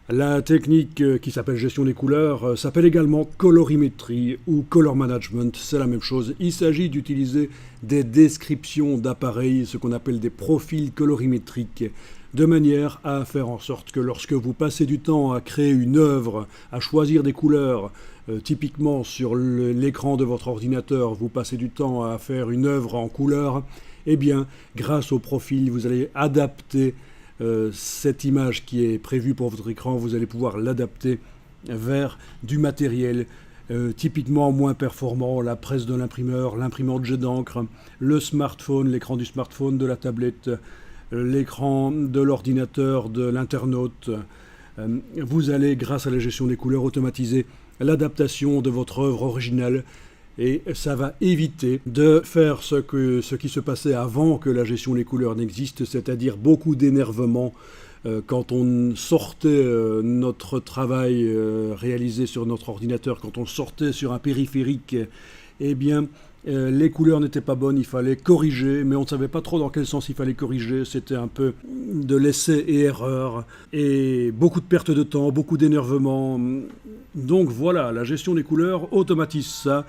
La technique qui s'appelle gestion des couleurs s'appelle également colorimétrie ou color management, c'est la même chose. Il s'agit d'utiliser des descriptions d'appareils, ce qu'on appelle des profils colorimétriques, de manière à faire en sorte que lorsque vous passez du temps à créer une œuvre, à choisir des couleurs, typiquement sur l'écran de votre ordinateur, vous passez du temps à faire une œuvre en couleur, eh bien, grâce au profil, vous allez adapter cette image qui est prévue pour votre écran, vous allez pouvoir l'adapter vers du matériel typiquement moins performant, la presse de l'imprimeur, l'imprimante jet d'encre, le smartphone, l'écran du smartphone, de la tablette, l'écran de l'ordinateur, de l'internaute. Vous allez, grâce à la gestion des couleurs, automatiser l'adaptation de votre œuvre originale et ça va éviter de faire ce qui se passait avant que la gestion des couleurs n'existe, c'est-à-dire beaucoup d'énervement quand on sortait notre travail réalisé sur notre ordinateur, quand on le sortait sur un périphérique, eh bien les couleurs n'étaient pas bonnes, il fallait corriger, mais on ne savait pas trop dans quel sens il fallait corriger, c'était un peu de l'essai et erreur, et beaucoup de perte de temps, beaucoup d'énervement. Donc voilà, la gestion des couleurs automatise ça,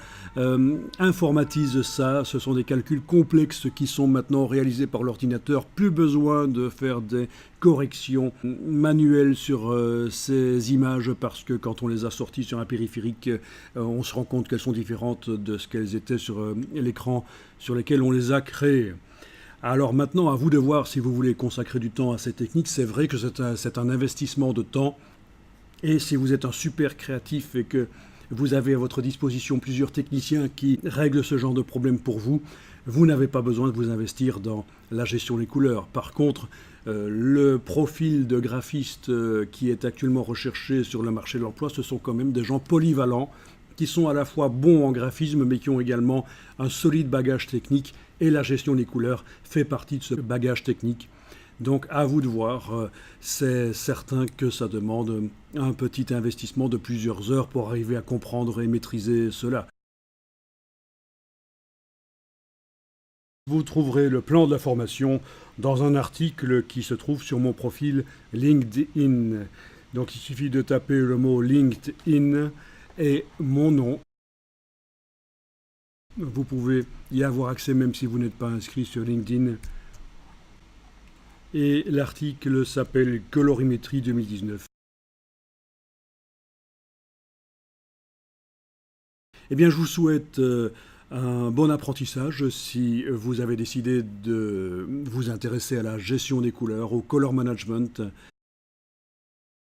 informatise ça, ce sont des calculs complexes qui sont maintenant réalisés par l'ordinateur, plus besoin de faire des corrections manuelles sur ces images parce que quand on les a sorties sur un périphérique, on se rend compte qu'elles sont différentes de ce qu'elles étaient sur l'écran sur lequel on les a créées. Alors maintenant, à vous de voir si vous voulez consacrer du temps à ces techniques. C'est vrai que c'est un investissement de temps. Et si vous êtes un super créatif et que vous avez à votre disposition plusieurs techniciens qui règlent ce genre de problème pour vous, vous n'avez pas besoin de vous investir dans la gestion des couleurs. Par contre, le profil de graphiste qui est actuellement recherché sur le marché de l'emploi, ce sont quand même des gens polyvalents qui sont à la fois bons en graphisme mais qui ont également un solide bagage technique et la gestion des couleurs fait partie de ce bagage technique. Donc à vous de voir, c'est certain que ça demande un petit investissement de plusieurs heures pour arriver à comprendre et maîtriser cela. Vous trouverez le plan de la formation dans un article qui se trouve sur mon profil LinkedIn. Donc il suffit de taper le mot LinkedIn et mon nom. Vous pouvez y avoir accès même si vous n'êtes pas inscrit sur LinkedIn. Et l'article s'appelle Colorimétrie 2019. Eh bien, je vous souhaite un bon apprentissage si vous avez décidé de vous intéresser à la gestion des couleurs, au color management.